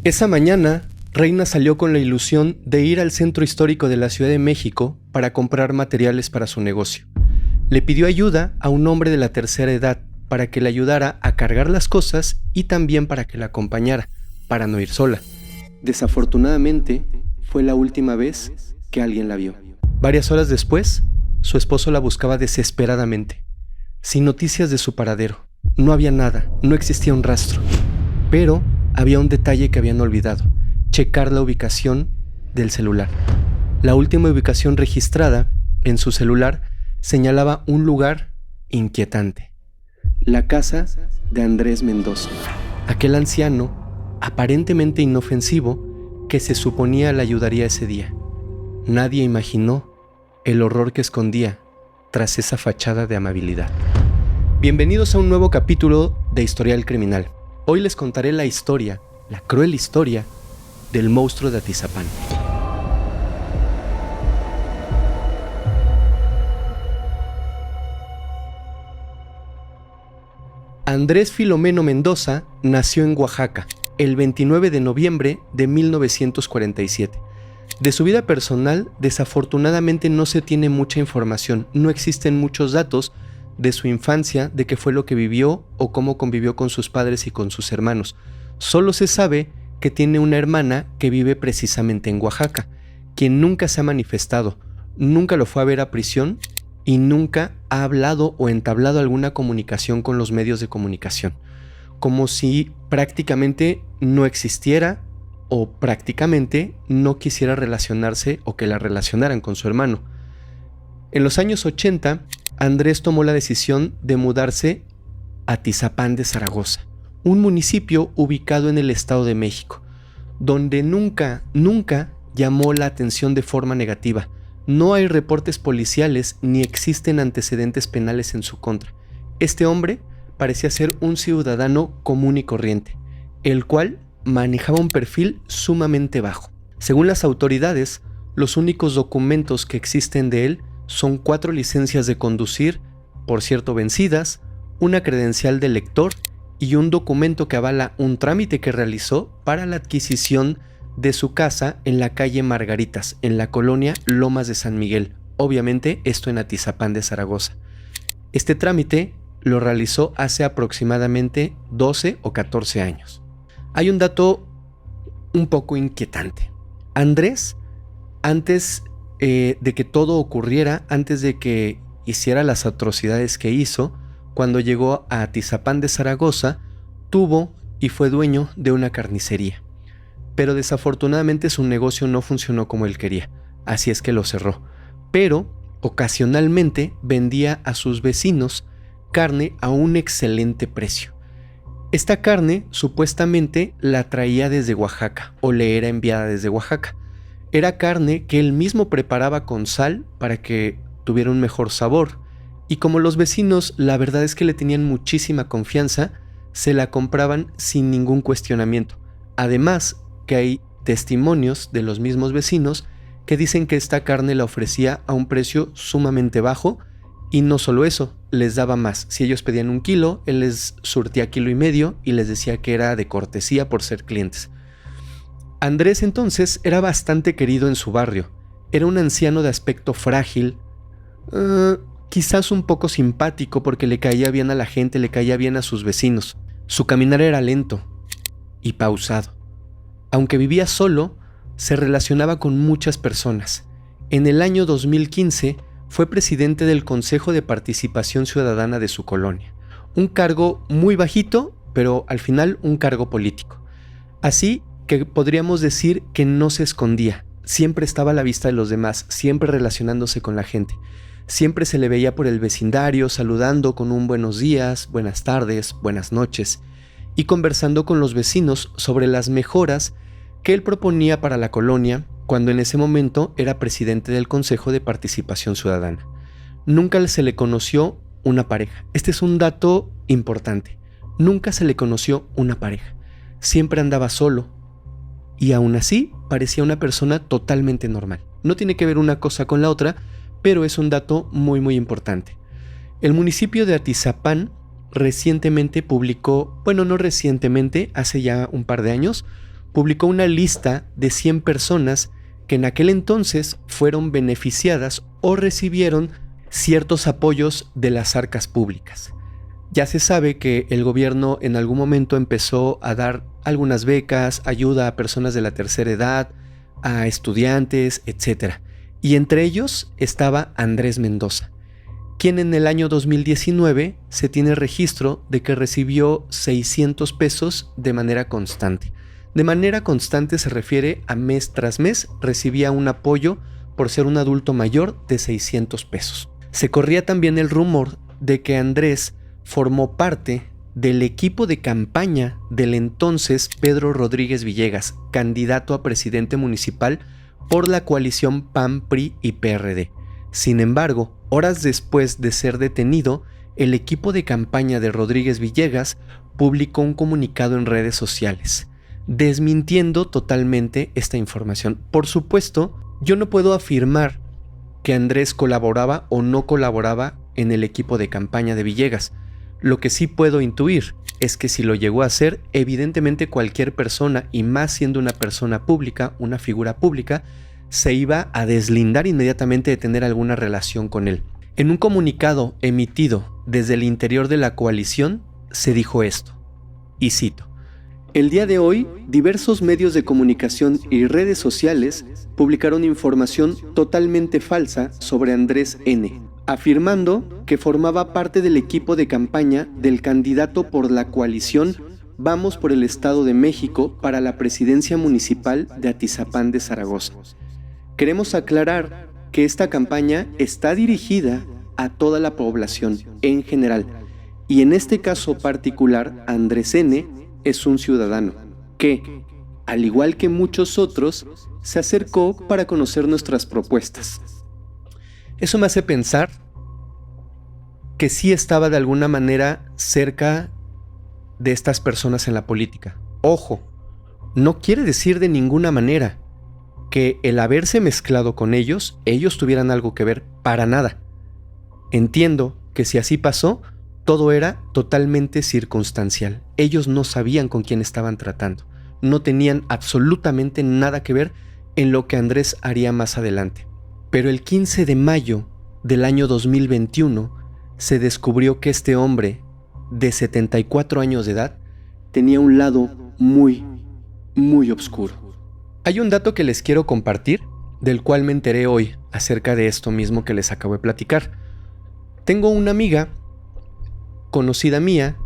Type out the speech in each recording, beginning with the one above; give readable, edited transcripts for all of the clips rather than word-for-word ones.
Esa mañana, Reina salió con la ilusión de ir al centro histórico de la Ciudad de México para comprar materiales para su negocio. Le pidió ayuda a un hombre de la tercera edad para que le ayudara a cargar las cosas y también para que la acompañara, para no ir sola. Desafortunadamente, fue la última vez que alguien la vio. Varias horas después, su esposo la buscaba desesperadamente, sin noticias de su paradero. No había nada, no existía un rastro. Pero había un detalle que habían olvidado: checar la ubicación del celular. La última ubicación registrada en su celular señalaba un lugar inquietante: la casa de Andrés Mendoza, aquel anciano aparentemente inofensivo que se suponía la ayudaría ese día. Nadie imaginó el horror que escondía tras esa fachada de amabilidad. Bienvenidos a un nuevo capítulo de Historial Criminal. Hoy les contaré la historia, la cruel historia, del monstruo de Atizapán. Andrés Filomeno Mendoza nació en Oaxaca el 29 de noviembre de 1947. De su vida personal, desafortunadamente no se tiene mucha información, no existen muchos datos de su infancia, de qué fue lo que vivió o cómo convivió con sus padres y con sus hermanos. Solo se sabe que tiene una hermana que vive precisamente en Oaxaca, quien nunca se ha manifestado, nunca lo fue a ver a prisión y nunca ha hablado o entablado alguna comunicación con los medios de comunicación, como si prácticamente no existiera o prácticamente no quisiera relacionarse o que la relacionaran con su hermano. En los años 80, Andrés tomó la decisión de mudarse a Atizapán de Zaragoza, un municipio ubicado en el Estado de México, donde nunca llamó la atención de forma negativa. No hay reportes policiales ni existen antecedentes penales en su contra. Este hombre parecía ser un ciudadano común y corriente, el cual manejaba un perfil sumamente bajo. Según las autoridades, los únicos documentos que existen de él son 4 licencias de conducir, por cierto vencidas, una credencial de lector y un documento que avala un trámite que realizó para la adquisición de su casa en la calle Margaritas, en la colonia Lomas de San Miguel, obviamente esto en Atizapán de Zaragoza. Este trámite lo realizó hace aproximadamente 12 o 14 años. Hay un dato un poco inquietante. Andrés, antes de que todo ocurriera, antes de que hiciera las atrocidades que hizo, cuando llegó a Atizapán de Zaragoza, tuvo y fue dueño de una carnicería. Pero desafortunadamente su negocio no funcionó como él quería, así es que lo cerró. Pero ocasionalmente vendía a sus vecinos carne a un excelente precio. Esta carne supuestamente la traía desde Oaxaca o le era enviada desde Oaxaca. Era carne que él mismo preparaba con sal para que tuviera un mejor sabor, y como los vecinos la verdad es que le tenían muchísima confianza, se la compraban sin ningún cuestionamiento. Además que hay testimonios de los mismos vecinos que dicen que esta carne la ofrecía a un precio sumamente bajo, y no solo eso, les daba más. Si ellos pedían 1 kilo, él les surtía 1,5 kilos y les decía que era de cortesía por ser clientes. Andrés entonces era bastante querido en su barrio. Era un anciano de aspecto frágil, quizás un poco simpático porque le caía bien a la gente, le caía bien a sus vecinos. Su caminar era lento y pausado. Aunque vivía solo, se relacionaba con muchas personas. En el año 2015 fue presidente del Consejo de Participación Ciudadana de su colonia. Un cargo muy bajito, pero al final un cargo político. Así que podríamos decir que no se escondía. Siempre estaba a la vista de los demás, siempre relacionándose con la gente. Siempre se le veía por el vecindario, saludando con un buenos días, buenas tardes, buenas noches, y conversando con los vecinos sobre las mejoras que él proponía para la colonia cuando en ese momento era presidente del Consejo de Participación Ciudadana. Nunca se le conoció una pareja. Este es un dato importante. Nunca se le conoció una pareja. Siempre andaba solo y aún así parecía una persona totalmente normal. No tiene que ver una cosa con la otra, pero es un dato muy importante. El municipio de Atizapán recientemente publicó, bueno, no recientemente, hace ya un par de años, publicó una lista de 100 personas que en aquel entonces fueron beneficiadas o recibieron ciertos apoyos de las arcas públicas. Ya se sabe que el gobierno en algún momento empezó a dar algunas becas, ayuda a personas de la tercera edad, a estudiantes, etc. Y entre ellos estaba Andrés Mendoza, quien en el año 2019 se tiene registro de que recibió 600 pesos de manera constante. De manera constante se refiere a mes tras mes recibía un apoyo por ser un adulto mayor de 600 pesos. Se corría también el rumor de que Andrés formó parte del equipo de campaña del entonces Pedro Rodríguez Villegas, candidato a presidente municipal por la coalición PAN, PRI y PRD. Sin embargo, horas después de ser detenido, el equipo de campaña de Rodríguez Villegas publicó un comunicado en redes sociales, desmintiendo totalmente esta información. Por supuesto, yo no puedo afirmar que Andrés colaboraba o no colaboraba en el equipo de campaña de Villegas. Lo que sí puedo intuir es que si lo llegó a hacer, evidentemente cualquier persona, y más siendo una persona pública, una figura pública, se iba a deslindar inmediatamente de tener alguna relación con él. En un comunicado emitido desde el interior de la coalición, se dijo esto, y cito: "El día de hoy, diversos medios de comunicación y redes sociales publicaron información totalmente falsa sobre Andrés N., afirmando que formaba parte del equipo de campaña del candidato por la coalición Vamos por el Estado de México para la presidencia municipal de Atizapán de Zaragoza. Queremos aclarar que esta campaña está dirigida a toda la población en general, y en este caso particular, Andrés N. es un ciudadano que, al igual que muchos otros, se acercó para conocer nuestras propuestas". Eso me hace pensar que sí estaba de alguna manera cerca de estas personas en la política. Ojo, no quiere decir de ninguna manera que el haberse mezclado con ellos tuvieran algo que ver, para nada. Entiendo que si así pasó, todo era totalmente circunstancial. Ellos no sabían con quién estaban tratando. No tenían absolutamente nada que ver en lo que Andrés haría más adelante. Pero el 15 de mayo del año 2021 se descubrió que este hombre de 74 años de edad tenía un lado muy, muy oscuro. Hay un dato que les quiero compartir, del cual me enteré hoy acerca de esto mismo que les acabo de platicar. Tengo una amiga conocida mía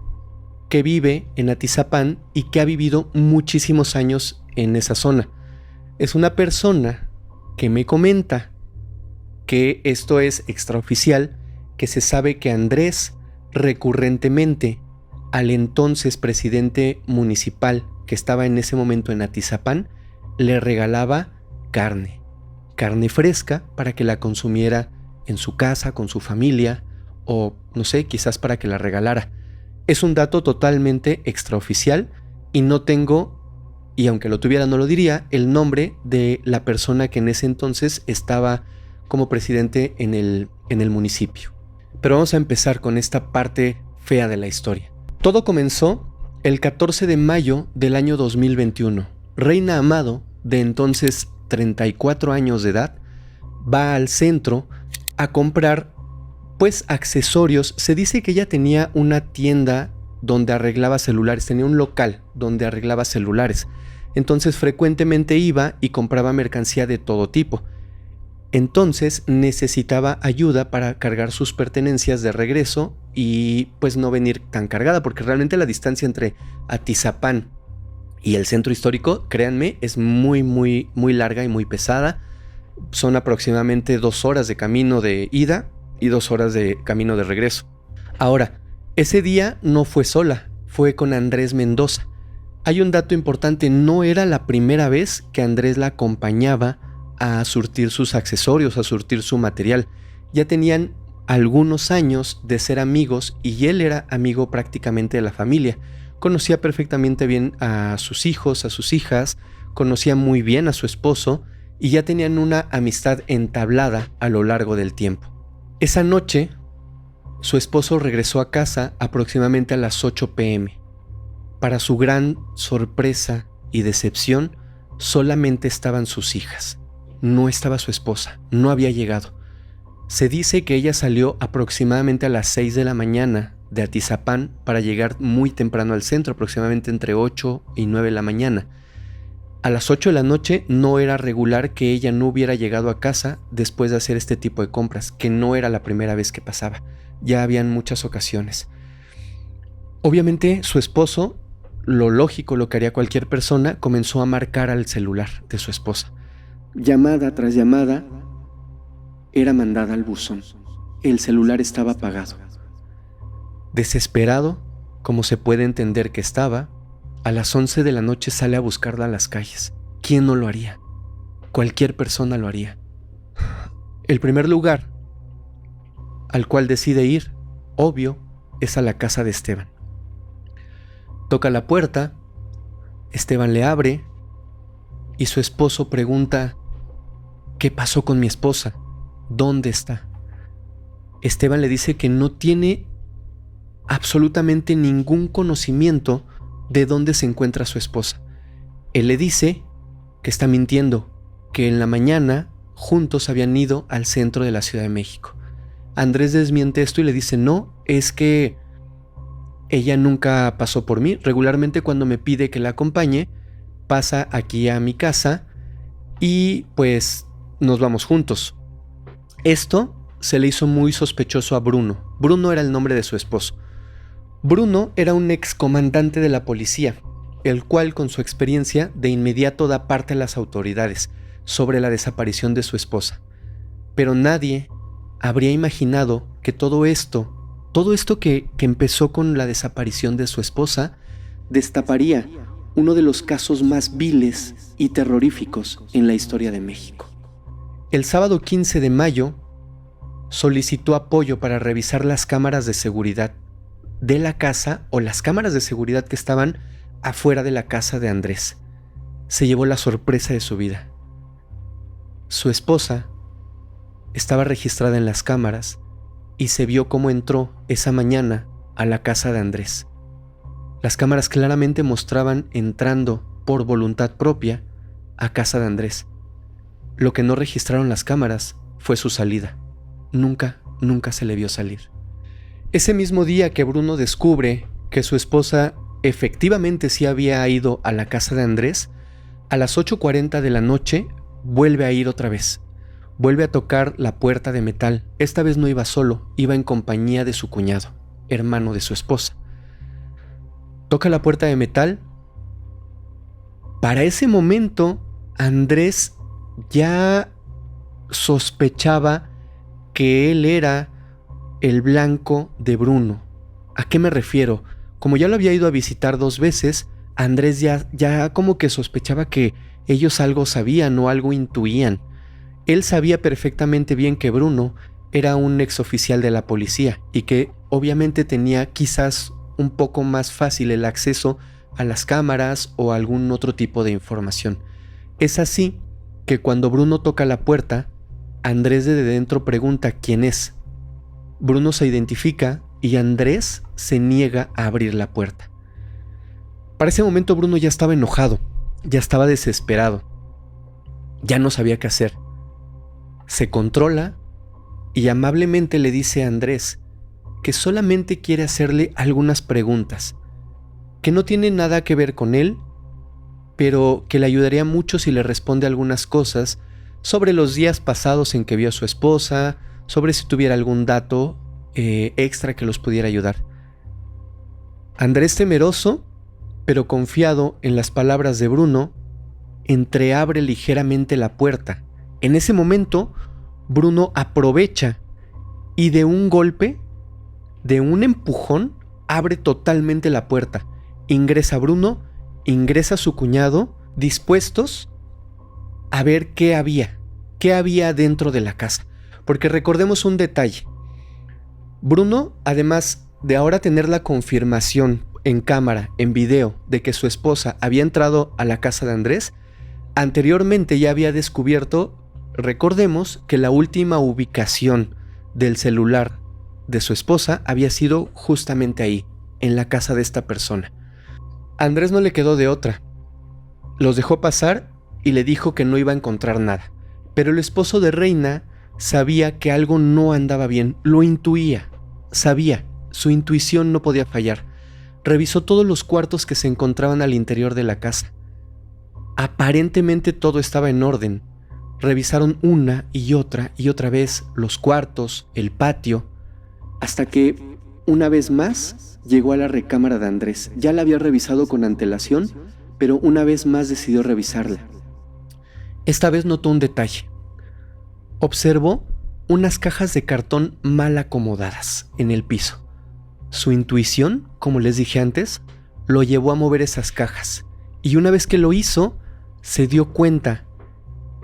que vive en Atizapán y que ha vivido muchísimos años en esa zona. Es una persona que me comenta que esto es extraoficial, que se sabe que Andrés recurrentemente al entonces presidente municipal que estaba en ese momento en Atizapán le regalaba carne fresca para que la consumiera en su casa con su familia, o no sé, quizás para que la regalara. Es un dato totalmente extraoficial y no tengo, y aunque lo tuviera no lo diría, el nombre de la persona que en ese entonces estaba como presidente en el municipio. Pero vamos a empezar con esta parte fea de la historia. Todo comenzó el 14 de mayo del año 2021. Reina Amado, de entonces 34 años de edad, va al centro a comprar pues accesorios. Se dice que ella tenía una tienda donde arreglaba celulares, tenía un local donde arreglaba celulares. Entonces frecuentemente iba y compraba mercancía de todo tipo. Entonces necesitaba ayuda para cargar sus pertenencias de regreso y pues no venir tan cargada, porque realmente la distancia entre Atizapán y el centro histórico, créanme, es muy, muy, muy larga y muy pesada. Son aproximadamente 2 horas de camino de ida y 2 horas de camino de regreso. Ahora, ese día no fue sola, fue con Andrés Mendoza. Hay un dato importante, no era la primera vez que Andrés la acompañaba a surtir sus accesorios, a surtir su material. Ya tenían algunos años de ser amigos y él era amigo prácticamente de la familia. Conocía perfectamente bien a sus hijos, a sus hijas, conocía muy bien a su esposo y ya tenían una amistad entablada a lo largo del tiempo. Esa noche, su esposo regresó a casa aproximadamente a las 8 p.m. Para su gran sorpresa y decepción, solamente estaban sus hijas. No estaba su esposa, no había llegado. Se dice que ella salió aproximadamente a las 6 de la mañana de Atizapán para llegar muy temprano al centro, aproximadamente entre 8 y 9 de la mañana. A las 8 de la noche no era regular que ella no hubiera llegado a casa después de hacer este tipo de compras, que no era la primera vez que pasaba, ya habían muchas ocasiones. Obviamente su esposo, lo lógico, lo que haría cualquier persona, comenzó a marcar al celular de su esposa. Llamada tras llamada era mandada al buzón. El celular estaba apagado. Desesperado, como se puede entender que estaba, a las 11 de la noche sale a buscarla a las calles. ¿Quién no lo haría? Cualquier persona lo haría. El primer lugar al cual decide ir, obvio, es a la casa de Esteban. Toca la puerta, Esteban le abre y su esposo pregunta: ¿qué pasó con mi esposa? ¿Dónde está? Esteban le dice que no tiene absolutamente ningún conocimiento de dónde se encuentra su esposa. Él le dice que está mintiendo, que en la mañana juntos habían ido al centro de la Ciudad de México. Andrés desmiente esto y le dice: no, es que ella nunca pasó por mí. Regularmente cuando me pide que la acompañe, pasa aquí a mi casa y pues nos vamos juntos. Esto se le hizo muy sospechoso a Bruno. Bruno era el nombre de su esposo. Bruno era un excomandante de la policía, el cual con su experiencia de inmediato da parte a las autoridades sobre la desaparición de su esposa. Pero nadie habría imaginado que todo esto que empezó con la desaparición de su esposa, destaparía uno de los casos más viles y terroríficos en la historia de México. El sábado 15 de mayo solicitó apoyo para revisar las cámaras de seguridad de la casa o las cámaras de seguridad que estaban afuera de la casa de Andrés. Se llevó la sorpresa de su vida. Su esposa estaba registrada en las cámaras y se vio cómo entró esa mañana a la casa de Andrés. Las cámaras claramente mostraban entrando por voluntad propia a casa de Andrés. Lo que no registraron las cámaras fue su salida. Nunca se le vio salir. Ese mismo día que Bruno descubre que su esposa efectivamente sí había ido a la casa de Andrés, a las 8:40 de la noche vuelve a ir otra vez. Vuelve a tocar la puerta de metal. Esta vez no iba solo, iba en compañía de su cuñado, hermano de su esposa. Toca la puerta de metal. Para ese momento, Andrés ya sospechaba que él era el blanco de Bruno. ¿A qué me refiero? Como ya lo había ido a visitar 2 veces, Andrés ya como que sospechaba que ellos algo sabían o algo intuían. Él sabía perfectamente bien que Bruno era un exoficial de la policía y que obviamente tenía quizás un poco más fácil el acceso a las cámaras o algún otro tipo de información. Es así que cuando Bruno toca la puerta, Andrés desde dentro pregunta quién es. Bruno se identifica y Andrés se niega a abrir la puerta. Para ese momento Bruno ya estaba enojado, ya estaba desesperado, ya no sabía qué hacer. Se controla y amablemente le dice a Andrés que solamente quiere hacerle algunas preguntas, que no tiene nada que ver con él, pero que le ayudaría mucho si le responde algunas cosas sobre los días pasados en que vio a su esposa, sobre si tuviera algún dato extra que los pudiera ayudar. Andrés, temeroso, pero confiado en las palabras de Bruno, entreabre ligeramente la puerta. En ese momento, Bruno aprovecha y de un golpe, de un empujón, abre totalmente la puerta. Ingresa Bruno, ingresa su cuñado, dispuestos a ver qué había dentro de la casa. Porque recordemos un detalle. Bruno, además de ahora tener la confirmación en cámara, en video, de que su esposa había entrado a la casa de Andrés, anteriormente ya había descubierto, recordemos, que la última ubicación del celular de su esposa había sido justamente ahí, en la casa de esta persona. A Andrés no le quedó de otra. Los dejó pasar y le dijo que no iba a encontrar nada. Pero el esposo de Reina sabía que algo no andaba bien, lo intuía, sabía, su intuición no podía fallar. Revisó todos los cuartos que se encontraban al interior de la casa. Aparentemente todo estaba en orden. Revisaron una y otra vez los cuartos, el patio, hasta que una vez más llegó a la recámara de Andrés. Ya la había revisado con antelación, pero una vez más decidió revisarla. Esta vez notó un detalle. Observó unas cajas de cartón mal acomodadas en el piso. Su intuición, como les dije antes, lo llevó a mover esas cajas. Y una vez que lo hizo, se dio cuenta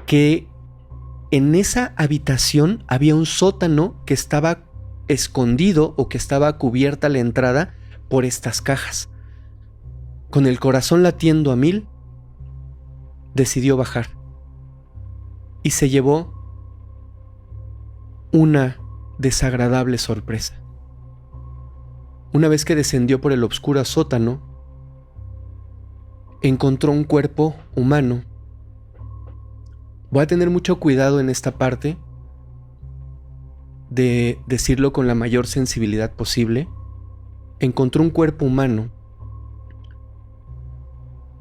que en esa habitación había un sótano que estaba escondido o que estaba cubierta la entrada por estas cajas. Con el corazón latiendo a 1000, decidió bajar y se llevó una desagradable sorpresa. Una vez que descendió por el oscuro sótano, encontró un cuerpo humano. Voy a tener mucho cuidado en esta parte de decirlo con la mayor sensibilidad posible. Encontró un cuerpo humano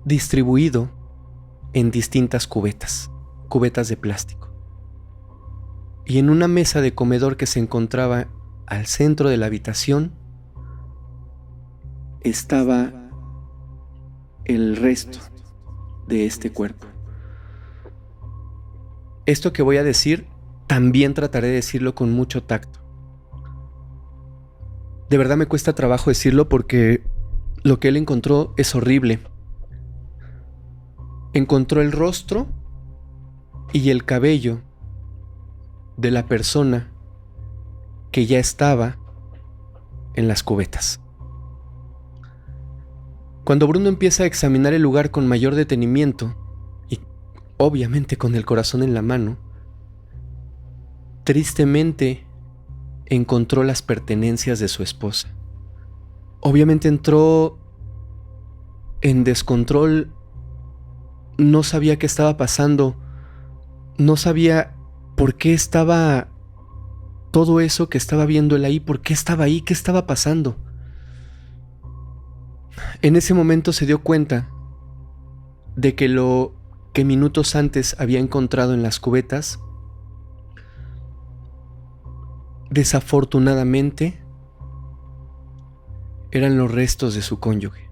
distribuido en distintas cubetas de plástico. Y en una mesa de comedor que se encontraba al centro de la habitación estaba el resto de este cuerpo. Esto que voy a decir, también trataré de decirlo con mucho tacto. De verdad me cuesta trabajo decirlo porque lo que él encontró es horrible. Encontró el rostro y el cabello de la persona que ya estaba en las cubetas. Cuando Bruno empieza a examinar el lugar con mayor detenimiento, y obviamente con el corazón en la mano, tristemente encontró las pertenencias de su esposa. Obviamente entró en descontrol, no sabía qué estaba pasando, no sabía por qué estaba todo eso que estaba viendo él ahí, por qué estaba ahí, qué estaba pasando. En ese momento se dio cuenta de que lo que minutos antes había encontrado en las cubetas, desafortunadamente, eran los restos de su cónyuge.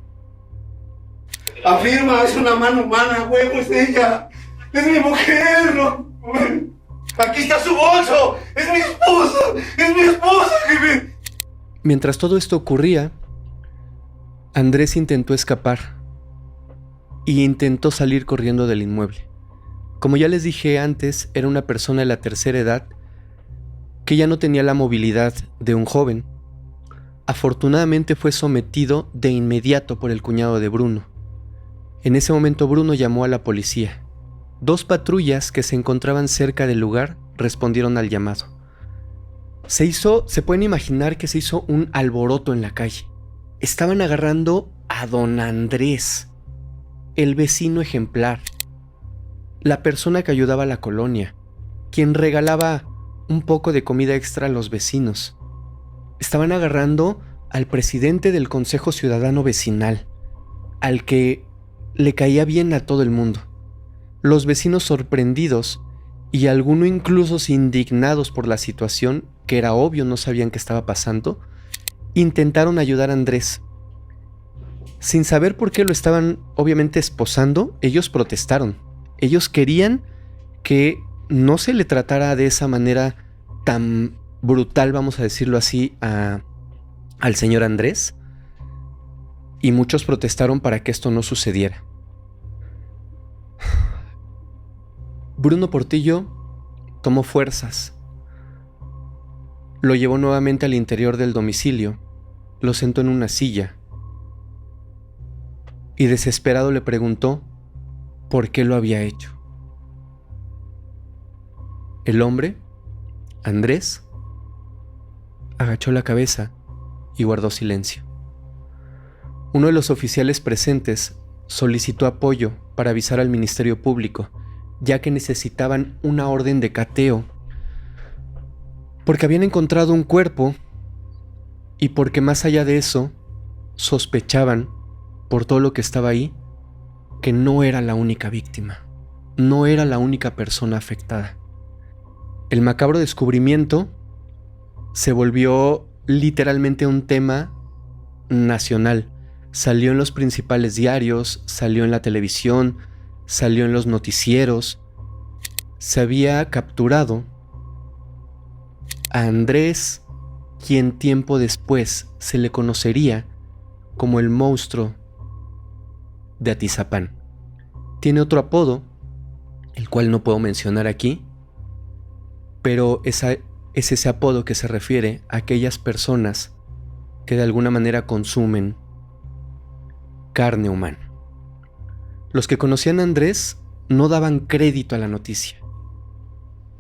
Afirma, es una mano humana, huevo, es ella. Es mi mujer, ¿no? Aquí está su bolso. Es mi esposa, jefe. Mientras todo esto ocurría, Andrés intentó escapar y intentó salir corriendo del inmueble. Como ya les dije antes, era una persona de la tercera edad que ya no tenía la movilidad de un joven. Afortunadamente fue sometido de inmediato por el cuñado de Bruno. En ese momento Bruno llamó a la policía. 2 patrullas que se encontraban cerca del lugar respondieron al llamado. Se pueden imaginar que se hizo un alboroto en la calle. Estaban agarrando a don Andrés, el vecino ejemplar, la persona que ayudaba a la colonia, quien regalaba un poco de comida extra a los vecinos. Estaban agarrando al presidente del Consejo Ciudadano Vecinal, al que le caía bien a todo el mundo. Los vecinos sorprendidos y algunos incluso indignados por la situación, que era obvio no sabían qué estaba pasando, intentaron ayudar a Andrés. Sin saber por qué lo estaban obviamente esposando, ellos protestaron. Ellos querían que no se le tratara de esa manera tan brutal, vamos a decirlo así, al señor Andrés. Y muchos protestaron para que esto no sucediera. Bruno Portillo tomó fuerzas. Lo llevó nuevamente al interior del domicilio, lo sentó en una silla y desesperado le preguntó por qué lo había hecho. El hombre, Andrés, agachó la cabeza y guardó silencio. Uno de los oficiales presentes solicitó apoyo para avisar al Ministerio Público, ya que necesitaban una orden de cateo, porque habían encontrado un cuerpo y porque más allá de eso, sospechaban, por todo lo que estaba ahí, que no era la única víctima, no era la única persona afectada. El macabro descubrimiento se volvió literalmente un tema nacional. Salió en los principales diarios, salió en la televisión, salió en los noticieros. Se había capturado a Andrés, quien tiempo después se le conocería como el monstruo de Atizapán. Tiene otro apodo, el cual no puedo mencionar aquí, pero es ese apodo que se refiere a aquellas personas que de alguna manera consumen carne humana. Los que conocían a Andrés no daban crédito a la noticia.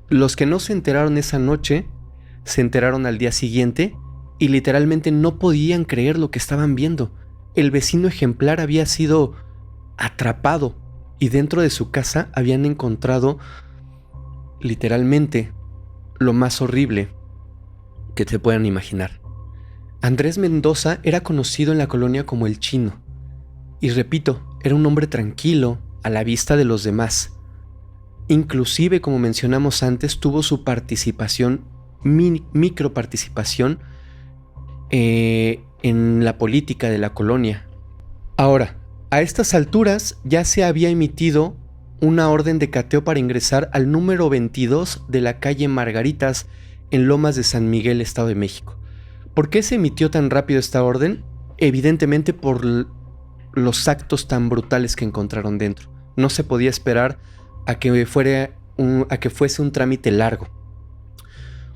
Los que no se enteraron esa noche, se enteraron al día siguiente y literalmente no podían creer lo que estaban viendo. El vecino ejemplar había sido atrapado y dentro de su casa habían encontrado literalmente lo más horrible que te puedan imaginar. Andrés Mendoza era conocido en la colonia como el Chino. Y repito, era un hombre tranquilo a la vista de los demás. Inclusive, como mencionamos antes, tuvo su participación, microparticipación en la política de la colonia. Ahora, a estas alturas ya se había emitido una orden de cateo para ingresar al número 22 de la calle Margaritas en Lomas de San Miguel, Estado de México. ¿Por qué se emitió tan rápido esta orden? Evidentemente por los actos tan brutales que encontraron dentro. No se podía esperar a que fuese un trámite largo.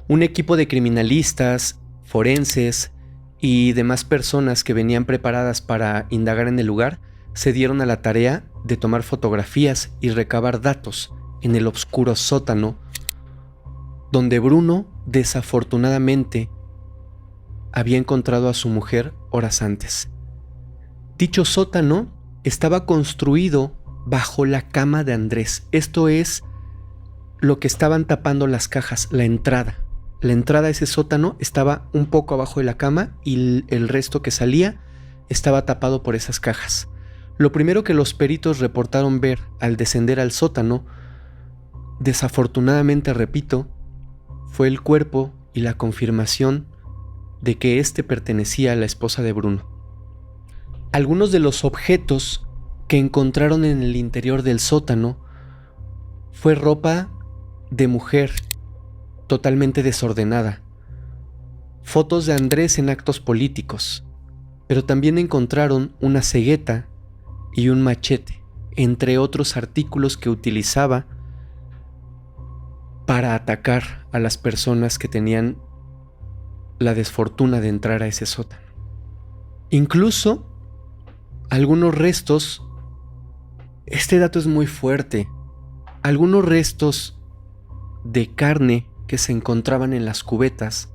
Un equipo de criminalistas, forenses y demás personas que venían preparadas para indagar en el lugar se dieron a la tarea de tomar fotografías y recabar datos en el oscuro sótano donde Bruno desafortunadamente había encontrado a su mujer horas antes. Dicho sótano estaba construido bajo la cama de Andrés. Esto es lo que estaban tapando las cajas, la entrada. La entrada a ese sótano estaba un poco abajo de la cama y el resto que salía estaba tapado por esas cajas. Lo primero que los peritos reportaron ver al descender al sótano, desafortunadamente, repito, fue el cuerpo y la confirmación de que éste pertenecía a la esposa de Bruno. Algunos de los objetos que encontraron en el interior del sótano fue ropa de mujer totalmente desordenada, fotos de Andrés en actos políticos, pero también encontraron una cegueta y un machete, entre otros artículos que utilizaba para atacar a las personas que tenían la desfortuna de entrar a ese sótano. Incluso algunos restos, este dato es muy fuerte, algunos restos de carne que se encontraban en las cubetas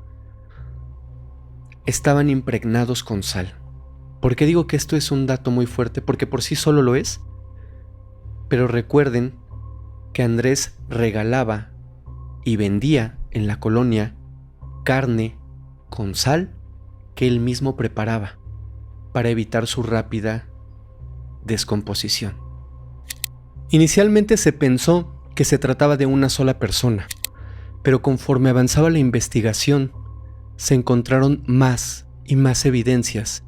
estaban impregnados con sal. ¿Por qué digo que esto es un dato muy fuerte? Porque por sí solo lo es, pero recuerden que Andrés regalaba y vendía en la colonia carne con sal que él mismo preparaba para evitar su rápida descomposición. Inicialmente se pensó que se trataba de una sola persona, pero conforme avanzaba la investigación, se encontraron más y más evidencias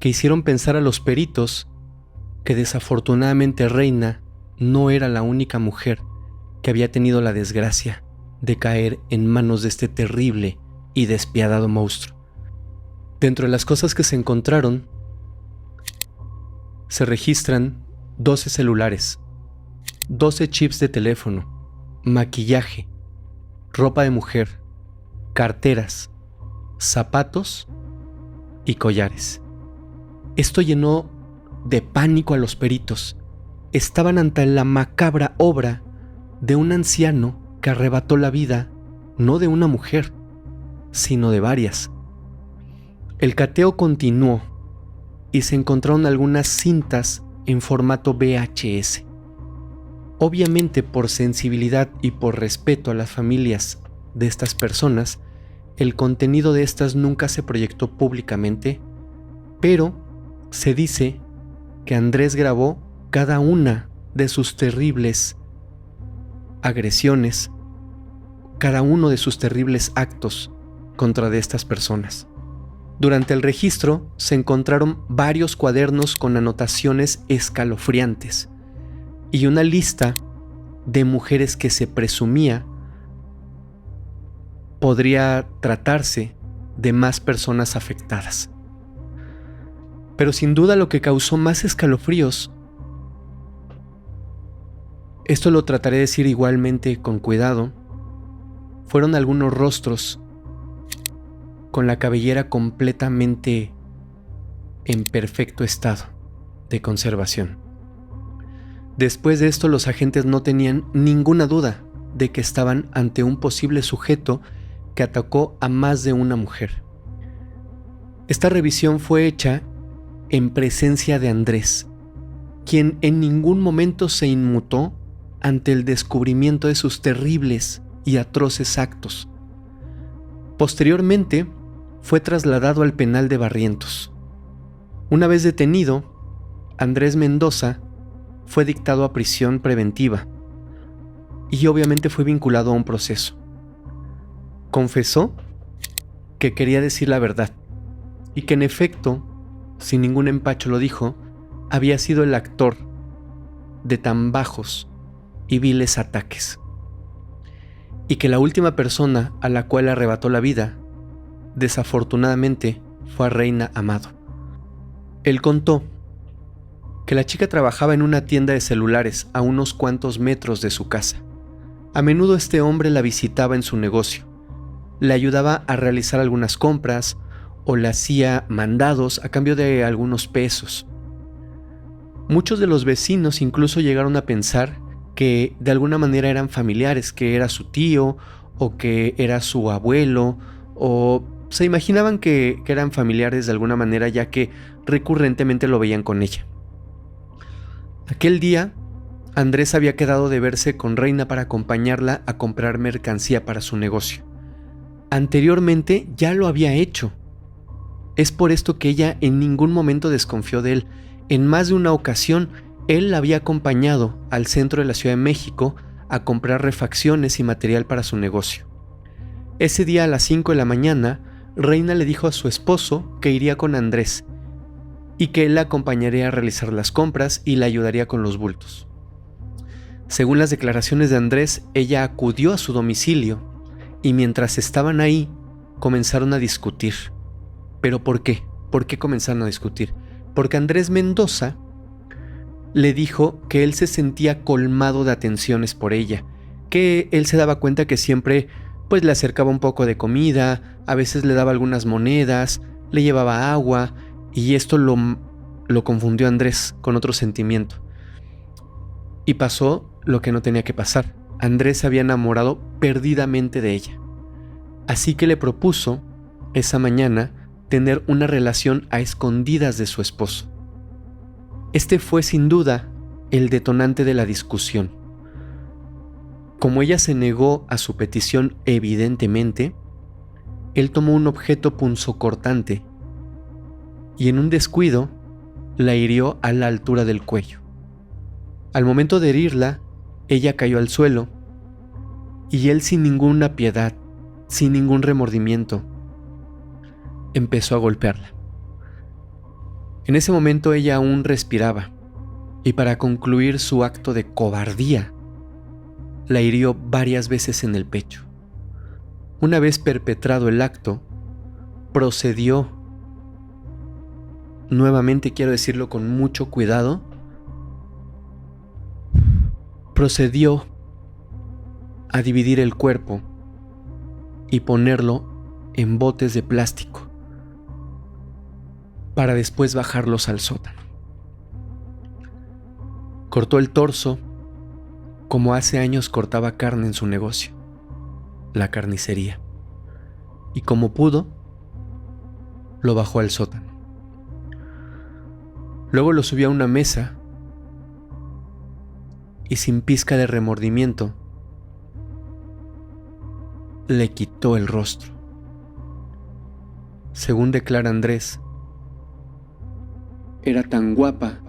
que hicieron pensar a los peritos que desafortunadamente Reina no era la única mujer que había tenido la desgracia de caer en manos de este terrible y despiadado monstruo. Dentro de las cosas que se encontraron, se registran 12 celulares, 12 chips de teléfono, maquillaje, ropa de mujer, carteras, zapatos y collares. Esto llenó de pánico a los peritos. Estaban ante la macabra obra de un anciano que arrebató la vida no de una mujer, sino de varias. El cateo continuó y se encontraron algunas cintas en formato VHS. Obviamente, por sensibilidad y por respeto a las familias de estas personas, el contenido de estas nunca se proyectó públicamente, pero se dice que Andrés grabó cada una de sus terribles agresiones, cada uno de sus terribles actos contra de estas personas. Durante el registro se encontraron varios cuadernos con anotaciones escalofriantes y una lista de mujeres que se presumía podría tratarse de más personas afectadas. Pero sin duda lo que causó más escalofríos, esto lo trataré de decir igualmente con cuidado, fueron algunos rostros con la cabellera completamente en perfecto estado de conservación. Después de esto, los agentes no tenían ninguna duda de que estaban ante un posible sujeto que atacó a más de una mujer. Esta revisión fue hecha en presencia de Andrés, quien en ningún momento se inmutó ante el descubrimiento de sus terribles y atroces actos. Posteriormente, fue trasladado al penal de Barrientos. Una vez detenido, Andrés Mendoza fue dictado a prisión preventiva y obviamente fue vinculado a un proceso. Confesó que quería decir la verdad y que en efecto, sin ningún empacho lo dijo, había sido el actor de tan bajos y viles ataques, y que la última persona a la cual arrebató la vida, desafortunadamente, fue a Reina Amado. Él contó que la chica trabajaba en una tienda de celulares a unos cuantos metros de su casa. A menudo este hombre la visitaba en su negocio, le ayudaba a realizar algunas compras o le hacía mandados a cambio de algunos pesos. Muchos de los vecinos incluso llegaron a pensar que de alguna manera eran familiares, que era su tío o que era su abuelo, o se imaginaban que eran familiares de alguna manera, ya que recurrentemente lo veían con ella. Aquel día, Andrés había quedado de verse con Reina para acompañarla a comprar mercancía para su negocio. Anteriormente ya lo había hecho. Es por esto que ella en ningún momento desconfió de él. En más de una ocasión, él la había acompañado al centro de la Ciudad de México a comprar refacciones y material para su negocio. Ese día a las 5 de la mañana, Reina le dijo a su esposo que iría con Andrés y que él la acompañaría a realizar las compras y la ayudaría con los bultos. Según las declaraciones de Andrés, ella acudió a su domicilio y mientras estaban ahí, comenzaron a discutir. ¿Pero por qué? ¿Por qué comenzaron a discutir? Porque Andrés Mendoza le dijo que él se sentía colmado de atenciones por ella, que él se daba cuenta que siempre le acercaba un poco de comida, a veces le daba algunas monedas, le llevaba agua, y esto lo confundió a Andrés con otro sentimiento. Y pasó lo que no tenía que pasar. Andrés se había enamorado perdidamente de ella. Así que le propuso esa mañana tener una relación a escondidas de su esposo. Este fue sin duda el detonante de la discusión. Como ella se negó a su petición evidentemente, él tomó un objeto punzocortante y en un descuido la hirió a la altura del cuello. Al momento de herirla, ella cayó al suelo y él, sin ninguna piedad, sin ningún remordimiento, empezó a golpearla. En ese momento ella aún respiraba y para concluir su acto de cobardía, la hirió varias veces en el pecho. Una vez perpetrado el acto, procedió, nuevamente quiero decirlo con mucho cuidado, procedió a dividir el cuerpo y ponerlo en botes de plástico para después bajarlos al sótano. Cortó el torso como hace años cortaba carne en su negocio, la carnicería, y como pudo, lo bajó al sótano. Luego lo subió a una mesa y sin pizca de remordimiento, le quitó el rostro. Según declara Andrés, era tan guapa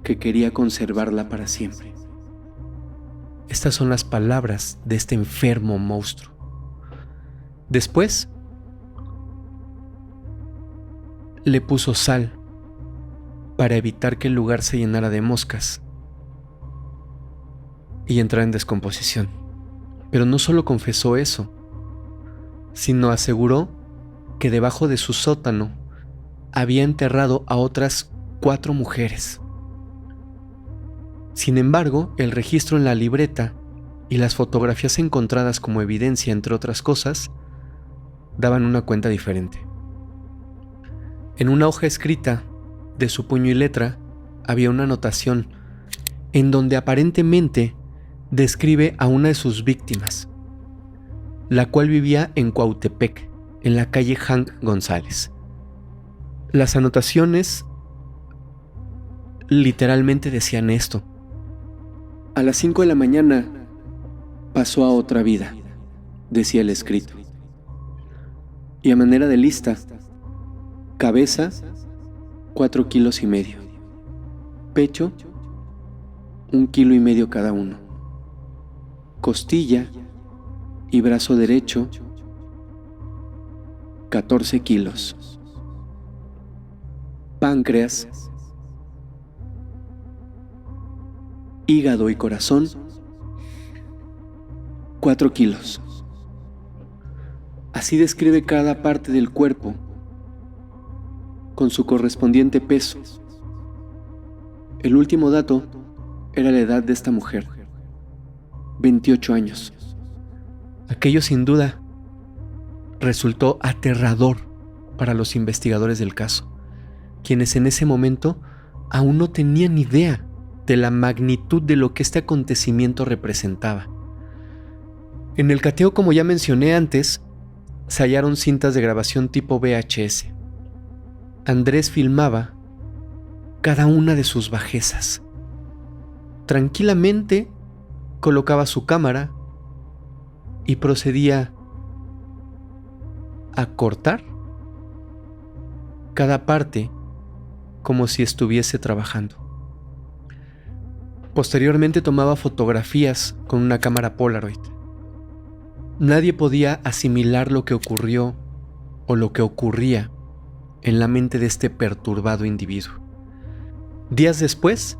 que quería conservarla para siempre. Estas son las palabras de este enfermo monstruo. Después, le puso sal para evitar que el lugar se llenara de moscas y entrara en descomposición. Pero no solo confesó eso, sino aseguró que debajo de su sótano había enterrado a otras 4 mujeres. Sin embargo, el registro en la libreta y las fotografías encontradas como evidencia, entre otras cosas, daban una cuenta diferente. En una hoja escrita de su puño y letra había una anotación en donde aparentemente describe a una de sus víctimas, la cual vivía en Cuautepec, en la calle Hank González. Las anotaciones literalmente decían esto: a las 5 de la mañana pasó a otra vida, decía el escrito. Y a manera de lista: cabeza, 4,5 kilos, pecho, 1,5 kilos cada uno, costilla y brazo derecho, 14 kilos, páncreas, hígado y corazón, 4 kilos. Así describe cada parte del cuerpo con su correspondiente peso. El último dato era la edad de esta mujer: 28 años. Aquello sin duda resultó aterrador para los investigadores del caso, quienes en ese momento aún no tenían idea de la magnitud de lo que este acontecimiento representaba. En el cateo, como ya mencioné antes, se hallaron cintas de grabación tipo VHS. Andrés filmaba cada una de sus bajezas. Tranquilamente colocaba su cámara y procedía a cortar cada parte como si estuviese trabajando. Posteriormente tomaba fotografías con una cámara Polaroid. Nadie podía asimilar lo que ocurrió o lo que ocurría en la mente de este perturbado individuo. Días después,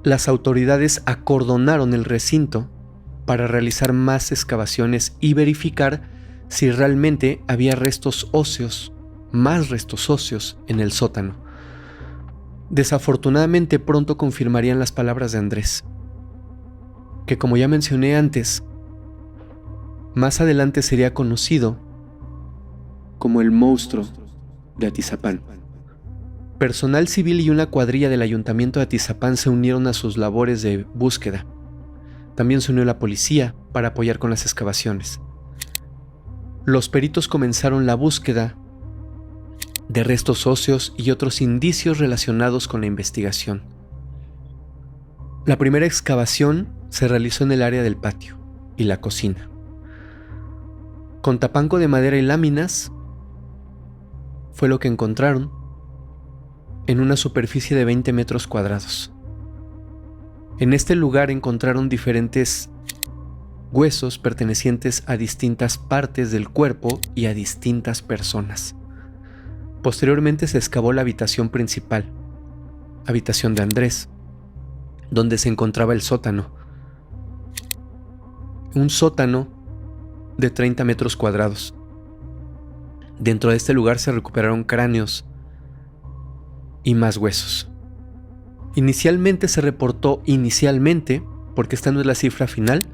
las autoridades acordonaron el recinto para realizar más excavaciones y verificar si realmente había restos óseos, más restos óseos en el sótano. Desafortunadamente pronto confirmarían las palabras de Andrés, que, como ya mencioné antes, más adelante sería conocido como el monstruo de Atizapán. Personal civil y una cuadrilla del ayuntamiento de Atizapán se unieron a sus labores de búsqueda. También se unió la policía para apoyar con las excavaciones. Los peritos comenzaron la búsqueda de restos óseos y otros indicios relacionados con la investigación. La primera excavación se realizó en el área del patio y la cocina. Con tapanco de madera y láminas fue lo que encontraron en una superficie de 20 metros cuadrados. En este lugar encontraron diferentes huesos pertenecientes a distintas partes del cuerpo y a distintas personas. Posteriormente se excavó la habitación principal, habitación de Andrés, donde se encontraba el sótano. Un sótano de 30 metros cuadrados. Dentro de este lugar se recuperaron cráneos y más huesos. Inicialmente se reportó, porque esta no es la cifra final,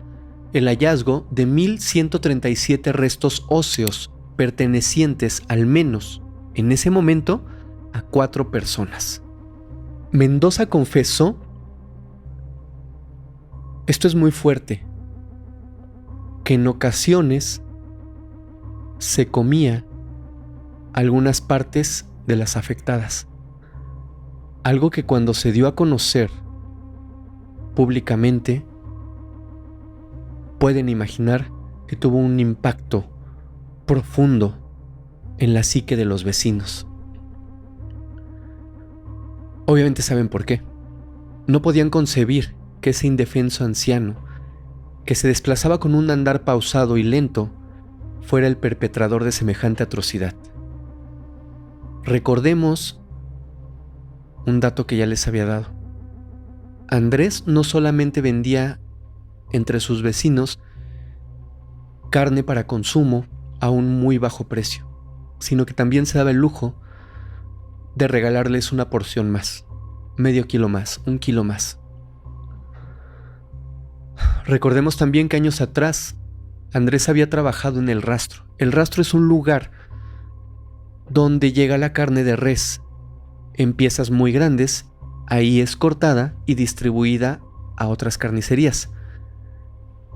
el hallazgo de 1,137 restos óseos pertenecientes al menos en ese momento a 4 personas. Mendoza confesó, esto es muy fuerte, que en ocasiones se comía algunas partes de las afectadas. Algo que cuando se dio a conocer públicamente pueden imaginar que tuvo un impacto profundo en la psique de los vecinos. Obviamente saben por qué. No podían concebir que ese indefenso anciano, que se desplazaba con un andar pausado y lento, fuera el perpetrador de semejante atrocidad. Recordemos un dato que ya les había dado. Andrés no solamente vendía entre sus vecinos carne para consumo a un muy bajo precio, sino que también se daba el lujo de regalarles una porción más, medio kilo más, 1 kilo más. Recordemos también que años atrás Andrés había trabajado en el rastro. El rastro es un lugar donde llega la carne de res en piezas muy grandes, ahí es cortada y distribuida a otras carnicerías.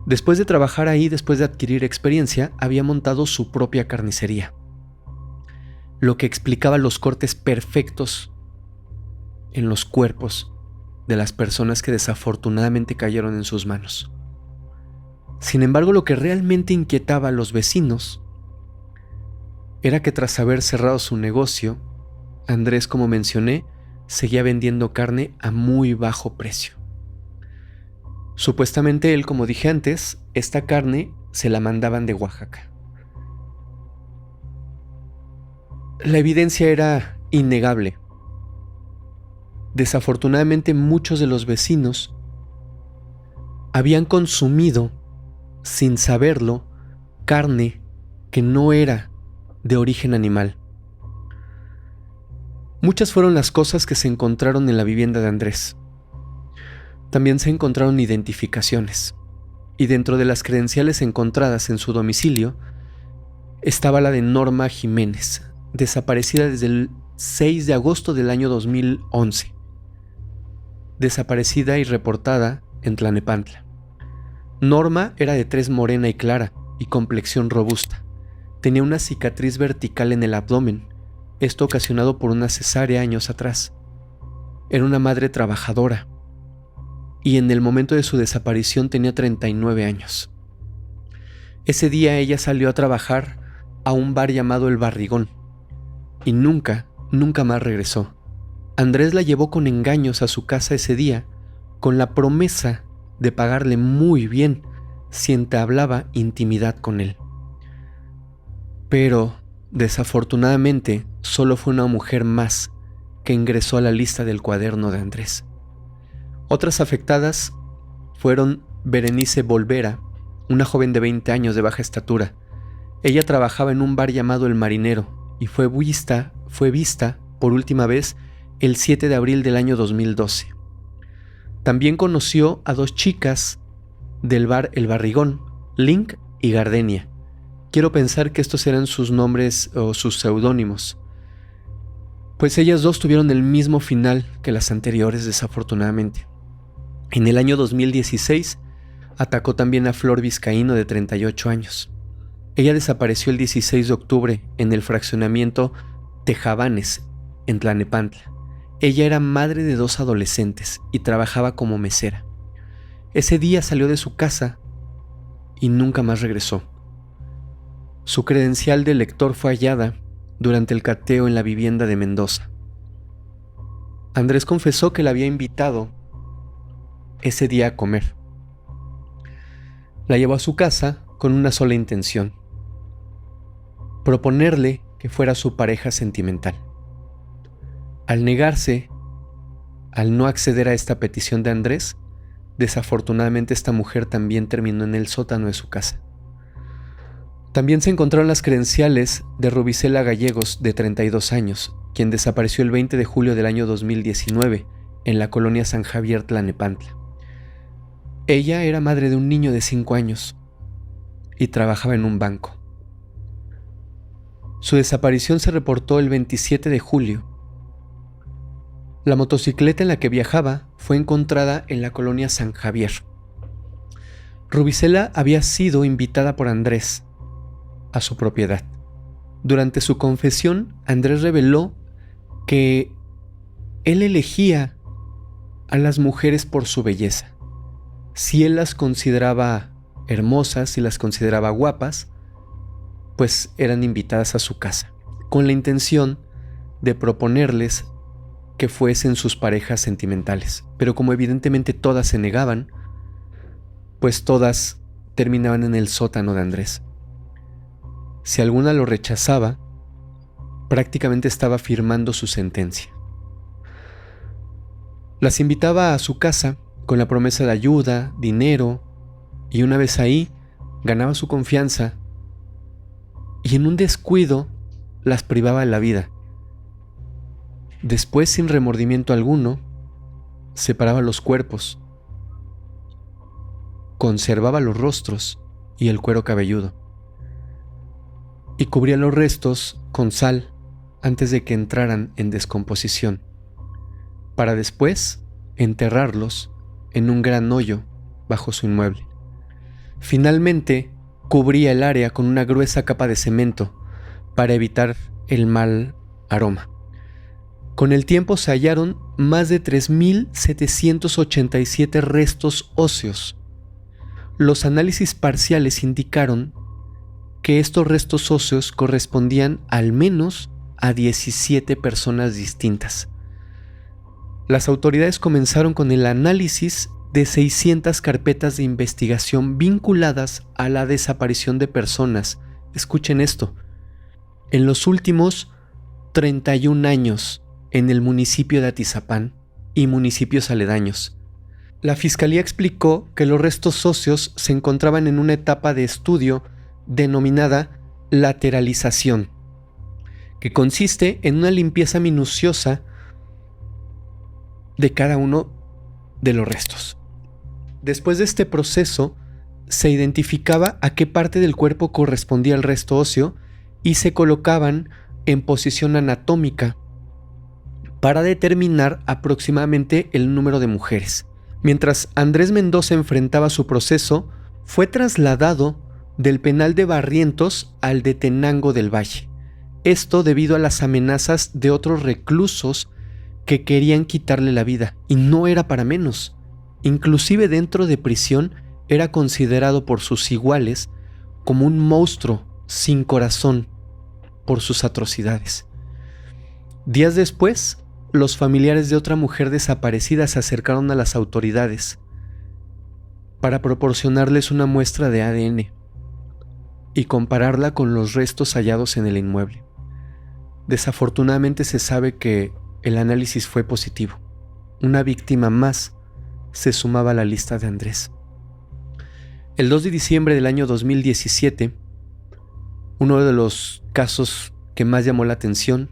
Después de trabajar ahí, después de adquirir experiencia, había montado su propia carnicería, lo que explicaba los cortes perfectos en los cuerpos de las personas que desafortunadamente cayeron en sus manos. Sin embargo, lo que realmente inquietaba a los vecinos era que tras haber cerrado su negocio, Andrés, como mencioné, seguía vendiendo carne a muy bajo precio. Supuestamente él, como dije antes, esta carne se la mandaban de Oaxaca. La evidencia era innegable. Desafortunadamente, muchos de los vecinos habían consumido, sin saberlo, carne que no era de origen animal. Muchas fueron las cosas que se encontraron en la vivienda de Andrés. También se encontraron identificaciones, y dentro de las credenciales encontradas en su domicilio estaba la de Norma Jiménez, desaparecida desde el 6 de agosto del año 2011, desaparecida y reportada en Tlalnepantla. Norma era de tez morena y clara y complexión robusta. Tenía una cicatriz vertical en el abdomen, esto ocasionado por una cesárea años atrás. Era una madre trabajadora y en el momento de su desaparición tenía 39 años. Ese día ella salió a trabajar a un bar llamado El Barrigón y nunca más regresó. Andrés la llevó con engaños a su casa ese día con la promesa de pagarle muy bien si entablaba intimidad con él. Pero, desafortunadamente, solo fue una mujer más que ingresó a la lista del cuaderno de Andrés. Otras afectadas fueron Berenice Volvera, una joven de 20 años de baja estatura. Ella trabajaba en un bar llamado El Marinero y fue vista por última vez el 7 de abril del año 2012. También conoció a 2 chicas del bar El Barrigón, Link y Gardenia. Quiero pensar que estos eran sus nombres o sus seudónimos, pues ellas 2 tuvieron el mismo final que las anteriores, desafortunadamente. En el año 2016 atacó también a Flor Vizcaíno, de 38 años. Ella desapareció el 16 de octubre en el fraccionamiento Tejabanes, en Tlalnepantla. Ella era madre de 2 adolescentes y trabajaba como mesera. Ese día salió de su casa y nunca más regresó. Su credencial de lector fue hallada durante el cateo en la vivienda de Mendoza. Andrés confesó que la había invitado ese día a comer. La llevó a su casa con una sola intención: proponerle que fuera su pareja sentimental. Al negarse, al no acceder a esta petición de Andrés, desafortunadamente esta mujer también terminó en el sótano de su casa. También se encontraron las credenciales de Rubicela Gallegos, de 32 años, quien desapareció el 20 de julio del año 2019 en la colonia San Javier, Tlalnepantla. Ella era madre de un niño de 5 años y trabajaba en un banco. Su desaparición se reportó el 27 de julio. La motocicleta en la que viajaba fue encontrada en la colonia San Javier. Rubicela había sido invitada por Andrés a su propiedad. Durante su confesión, Andrés reveló que él elegía a las mujeres por su belleza. Si él las consideraba hermosas y las consideraba guapas, pues eran invitadas a su casa, con la intención de proponerles que fuesen sus parejas sentimentales. Pero como evidentemente todas se negaban, pues todas terminaban en el sótano de Andrés. Si alguna lo rechazaba, prácticamente estaba firmando su sentencia. Las invitaba a su casa con la promesa de ayuda, dinero, y una vez ahí, ganaba su confianza y en un descuido las privaba de la vida. Después, sin remordimiento alguno, separaba los cuerpos, conservaba los rostros y el cuero cabelludo, y cubría los restos con sal antes de que entraran en descomposición, para después enterrarlos en un gran hoyo bajo su inmueble. Finalmente, cubría el área con una gruesa capa de cemento para evitar el mal aroma. Con el tiempo se hallaron más de 3.787 restos óseos. Los análisis parciales indicaron que estos restos óseos correspondían al menos a 17 personas distintas. Las autoridades comenzaron con el análisis de 600 carpetas de investigación vinculadas a la desaparición de personas. Escuchen esto. En los últimos 31 años en el municipio de Atizapán y municipios aledaños. La fiscalía explicó que los restos óseos se encontraban en una etapa de estudio denominada lateralización, que consiste en una limpieza minuciosa de cada uno de los restos. Después de este proceso, se identificaba a qué parte del cuerpo correspondía el resto óseo y se colocaban en posición anatómica para determinar aproximadamente el número de mujeres. Mientras Andrés Mendoza enfrentaba su proceso, fue trasladado del penal de Barrientos al de Tenango del Valle. Esto debido a las amenazas de otros reclusos que querían quitarle la vida, y no era para menos. Inclusive dentro de prisión era considerado por sus iguales como un monstruo sin corazón por sus atrocidades. Días después, los familiares de otra mujer desaparecida se acercaron a las autoridades para proporcionarles una muestra de ADN y compararla con los restos hallados en el inmueble. Desafortunadamente se sabe que el análisis fue positivo. Una víctima más se sumaba a la lista de Andrés. El 2 de diciembre del año 2017, uno de los casos que más llamó la atención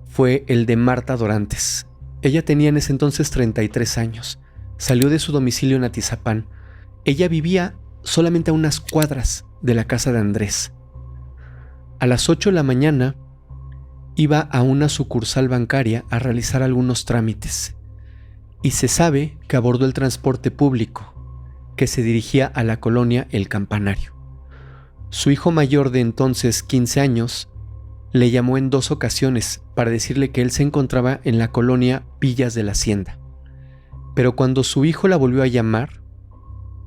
fue el de Marta Dorantes. Ella tenía en ese entonces 33 años. Salió de su domicilio en Atizapán. Ella vivía solamente a unas cuadras de la casa de Andrés. A las 8 de la mañana iba a una sucursal bancaria a realizar algunos trámites y se sabe que abordó el transporte público que se dirigía a la colonia El Campanario. Su hijo mayor de entonces 15 años le llamó en 2 ocasiones para decirle que él se encontraba en la colonia Villas de la Hacienda. Pero cuando su hijo la volvió a llamar,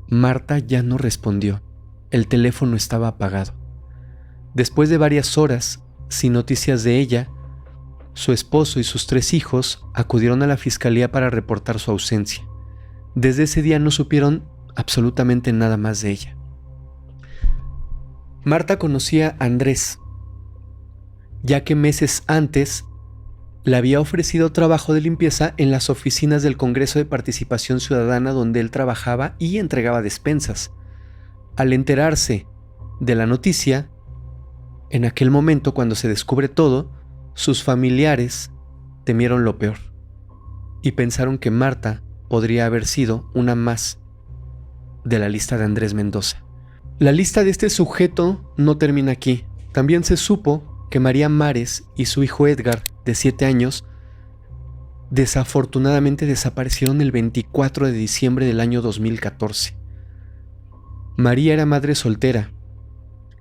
Marta ya no respondió. El teléfono estaba apagado. Después de varias horas, sin noticias de ella, su esposo y sus 3 hijos acudieron a la fiscalía para reportar su ausencia. Desde ese día no supieron absolutamente nada más de ella. Marta conocía a Andrés, ya que meses antes le había ofrecido trabajo de limpieza en las oficinas del Congreso de Participación Ciudadana donde él trabajaba y entregaba despensas. Al enterarse de la noticia, en aquel momento cuando se descubre todo, sus familiares temieron lo peor y pensaron que Marta podría haber sido una más de la lista de Andrés Mendoza. La lista de este sujeto no termina aquí. También se supo que María Mares y su hijo Edgar, de 7 años, desafortunadamente desaparecieron el 24 de diciembre del año 2014. María era madre soltera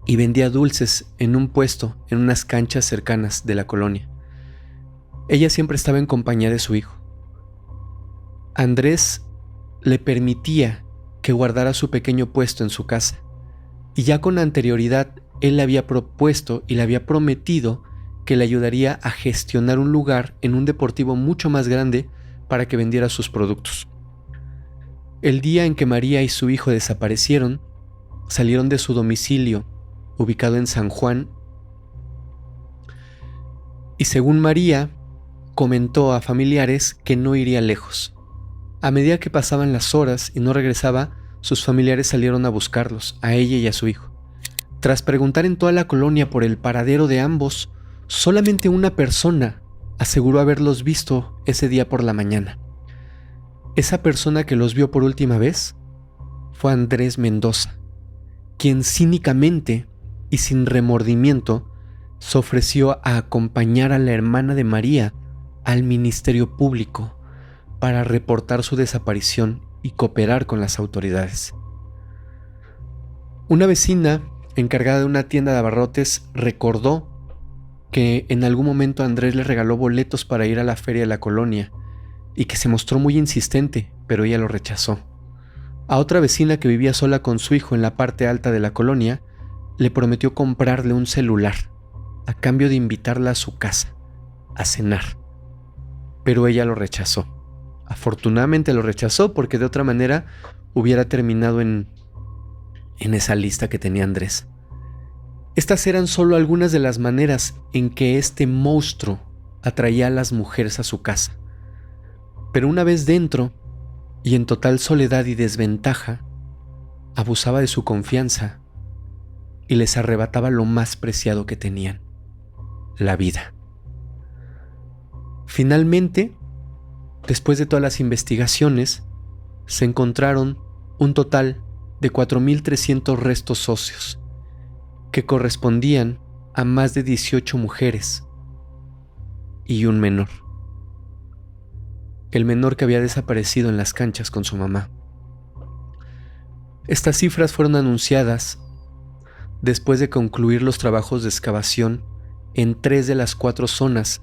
y vendía dulces en un puesto en unas canchas cercanas de la colonia. Ella siempre estaba en compañía de su hijo. Andrés le permitía que guardara su pequeño puesto en su casa, y ya con anterioridad él le había propuesto y le había prometido que le ayudaría a gestionar un lugar en un deportivo mucho más grande para que vendiera sus productos. El día en que María y su hijo desaparecieron, salieron de su domicilio, ubicado en San Juan, y según María, comentó a familiares que no iría lejos. A medida que pasaban las horas y no regresaba, sus familiares salieron a buscarlos, a ella y a su hijo. Tras preguntar en toda la colonia por el paradero de ambos, solamente una persona aseguró haberlos visto ese día por la mañana. Esa persona que los vio por última vez fue Andrés Mendoza, quien cínicamente y sin remordimiento se ofreció a acompañar a la hermana de María al Ministerio Público para reportar su desaparición y cooperar con las autoridades. Una vecina encargada de una tienda de abarrotes recordó que en algún momento Andrés le regaló boletos para ir a la feria de la colonia y que se mostró muy insistente, pero ella lo rechazó. A otra vecina que vivía sola con su hijo en la parte alta de la colonia, le prometió comprarle un celular a cambio de invitarla a su casa a cenar, pero ella lo rechazó. Afortunadamente lo rechazó porque de otra manera hubiera terminado en esa lista que tenía Andrés. Estas eran solo algunas de las maneras en que este monstruo atraía a las mujeres a su casa. Pero una vez dentro, y en total soledad y desventaja, abusaba de su confianza y les arrebataba lo más preciado que tenían, la vida. Finalmente, después de todas las investigaciones, se encontraron un total de 4.300 restos óseos, que correspondían a más de 18 mujeres y un menor. El menor que había desaparecido en las canchas con su mamá. Estas cifras fueron anunciadas después de concluir los trabajos de excavación en 3 de las 4 zonas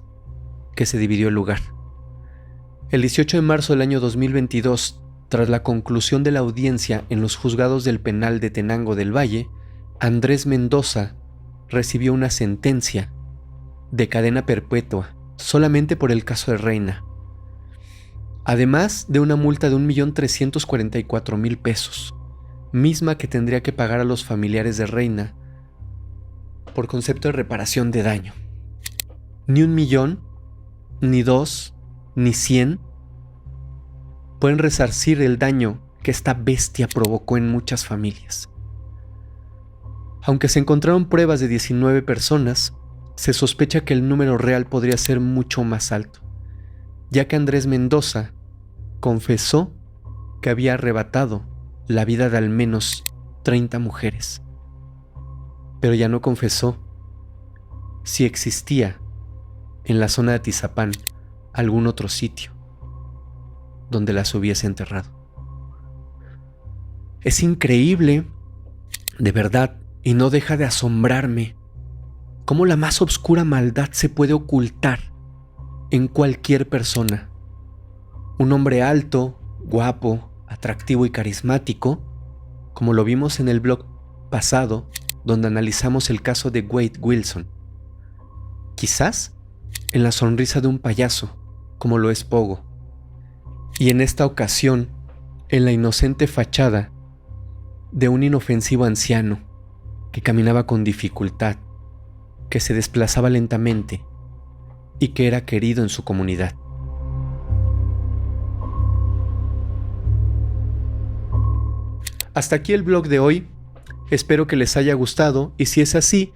que se dividió el lugar. El 18 de marzo del año 2022, tras la conclusión de la audiencia en los juzgados del penal de Tenango del Valle, Andrés Mendoza recibió una sentencia de cadena perpetua solamente por el caso de Reina, además de una multa de 1.344.000 pesos, misma que tendría que pagar a los familiares de Reina por concepto de reparación de daño. Ni 1 millón, ni 2, ni 100 pueden resarcir el daño que esta bestia provocó en muchas familias. Aunque se encontraron pruebas de 19 personas, se sospecha que el número real podría ser mucho más alto, ya que Andrés Mendoza confesó que había arrebatado la vida de al menos 30 mujeres, pero ya no confesó si existía en la zona de Atizapán algún otro sitio donde las hubiese enterrado. Es increíble, de verdad, y no deja de asombrarme cómo la más oscura maldad se puede ocultar en cualquier persona. Un hombre alto, guapo, atractivo y carismático, como lo vimos en el blog pasado, donde analizamos el caso de Wade Wilson. Quizás en la sonrisa de un payaso, como lo es Pogo. Y en esta ocasión, en la inocente fachada de un inofensivo anciano que caminaba con dificultad, que se desplazaba lentamente y que era querido en su comunidad. Hasta aquí el blog de hoy. Espero que les haya gustado y si es así,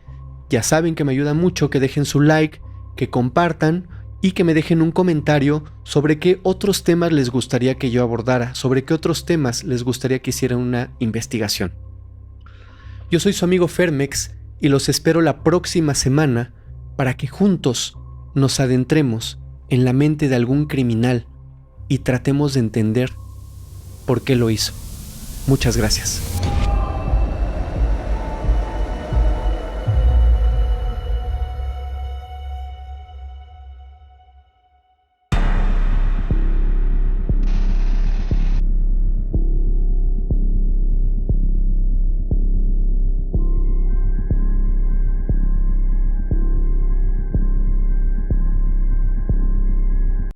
ya saben que me ayuda mucho que dejen su like, que compartan y que me dejen un comentario sobre qué otros temas les gustaría que yo abordara, sobre qué otros temas les gustaría que hiciera una investigación. Yo soy su amigo Fermex y los espero la próxima semana para que juntos nos adentremos en la mente de algún criminal y tratemos de entender por qué lo hizo. Muchas gracias.